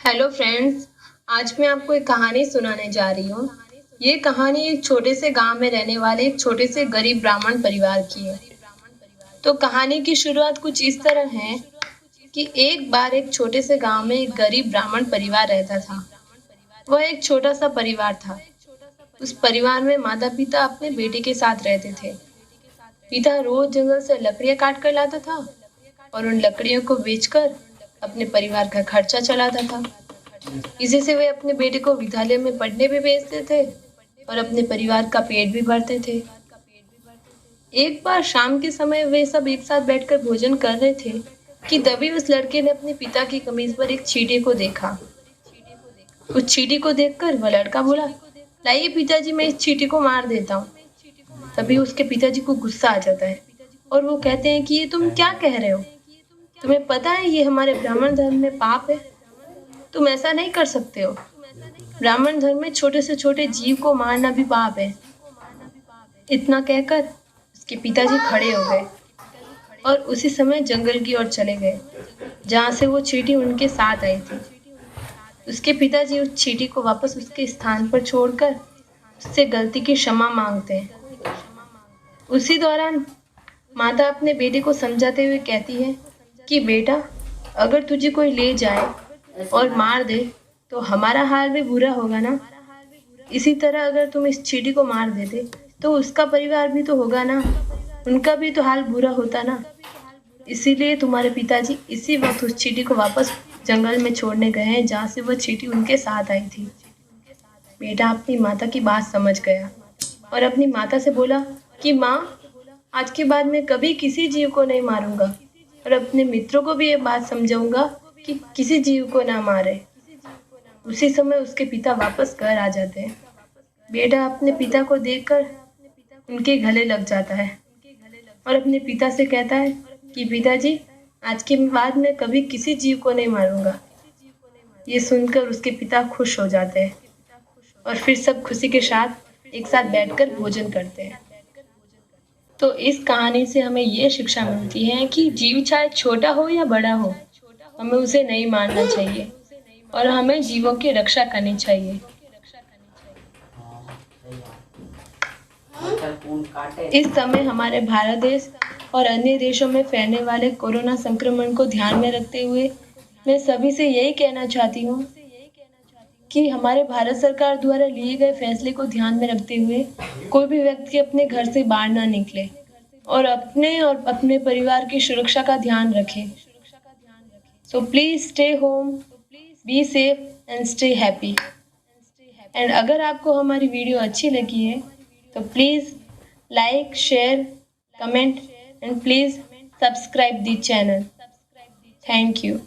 Hello friends. आज मैं आपको एक कहानी सुनाने जा रही हूँ। ये कहानी एक छोटे से गांव में रहने वाले एक छोटे से गरीब ब्राह्मण परिवार की है। तो कहानी की शुरुआत कुछ इस तरह है कि एक बार एक छोटे से गांव में एक गरीब ब्राह्मण परिवार रहता था। वह एक छोटा सा परिवार था। उस परिवार में माता पिता अपने बेटे के साथ रहते थे। पिता रोज जंगल से लकड़ियां काट कर लाता था और उन लकड़ियों को बेचकर अपने परिवार का खर्चा चलाता था। इसी से वे अपने बेटे को विद्यालय में पढ़ने भी भेजते थे और अपने परिवार का पेट भी भरते थे। एक बार शाम के समय वे सब एक साथ बैठकर भोजन कर रहे थे कि तभी उस लड़के ने अपने पिता की कमीज पर एक चींटी को देखा। उस चींटी को देखकर वह लड़का बोला, लाइए पिताजी, मैं इस चींटी को मार देता हूँ। तभी उसके पिताजी को गुस्सा आ जाता है और वो कहते हैं कि ये तुम क्या कह रहे हो? तुम्हें पता है ये हमारे ब्राह्मण धर्म में पाप है। तुम ऐसा नहीं कर सकते हो। ब्राह्मण धर्म में छोटे से छोटे जीव को मारना भी पाप है। इतना कहकर उसके पिताजी खड़े हो गए और उसी समय जंगल की ओर चले गए जहाँ से वो चींटी उनके साथ आई थी। उसके पिताजी उस चींटी को वापस उसके स्थान पर छोड़कर उससे गलती की क्षमा मांगते हैं। उसी दौरान माता अपने बेटे को समझाते हुए कहती है कि बेटा, अगर तुझे कोई ले जाए और मार दे तो हमारा हाल भी बुरा होगा ना। इसी तरह अगर तुम इस चींटी को मार देते तो उसका परिवार भी तो होगा ना, उनका भी तो हाल बुरा होता ना। इसीलिए तुम्हारे पिताजी इसी वक्त उस चींटी को वापस जंगल में छोड़ने गए हैं जहाँ से वह चींटी उनके साथ आई थी। बेटा अपनी माता की बात समझ गया और अपनी माता से बोला कि माँ, आज के बाद मैं कभी किसी जीव को नहीं मारूंगा और अपने मित्रों को भी ये बात समझाऊंगा कि किसी जीव को ना मारे। उसी समय उसके पिता वापस घर आ जाते हैं। बेटा अपने पिता को देखकर उनके गले लग जाता है और अपने पिता से कहता है कि पिताजी, आज के बाद मैं कभी किसी जीव को नहीं मारूंगा। ये सुनकर उसके पिता खुश हो जाते हैं और फिर सब खुशी के साथ एक साथ बैठकर भोजन करते हैं। तो इस कहानी से हमें ये शिक्षा मिलती है कि जीव चाहे छोटा हो या बड़ा हो, हमें उसे नहीं मारना चाहिए और हमें जीवों की रक्षा करनी चाहिए। इस समय हमारे भारत देश और अन्य देशों में फैलने वाले कोरोना संक्रमण को ध्यान में रखते हुए मैं सभी से यही कहना चाहती हूँ कि हमारे भारत सरकार द्वारा लिए गए फैसले को ध्यान में रखते हुए कोई भी व्यक्ति अपने घर से बाहर ना निकले और अपने परिवार की सुरक्षा का ध्यान रखें। So please stay home, be safe and stay happy. And अगर आपको हमारी वीडियो अच्छी लगी है तो please like, share, comment and please subscribe the channel. Thank you.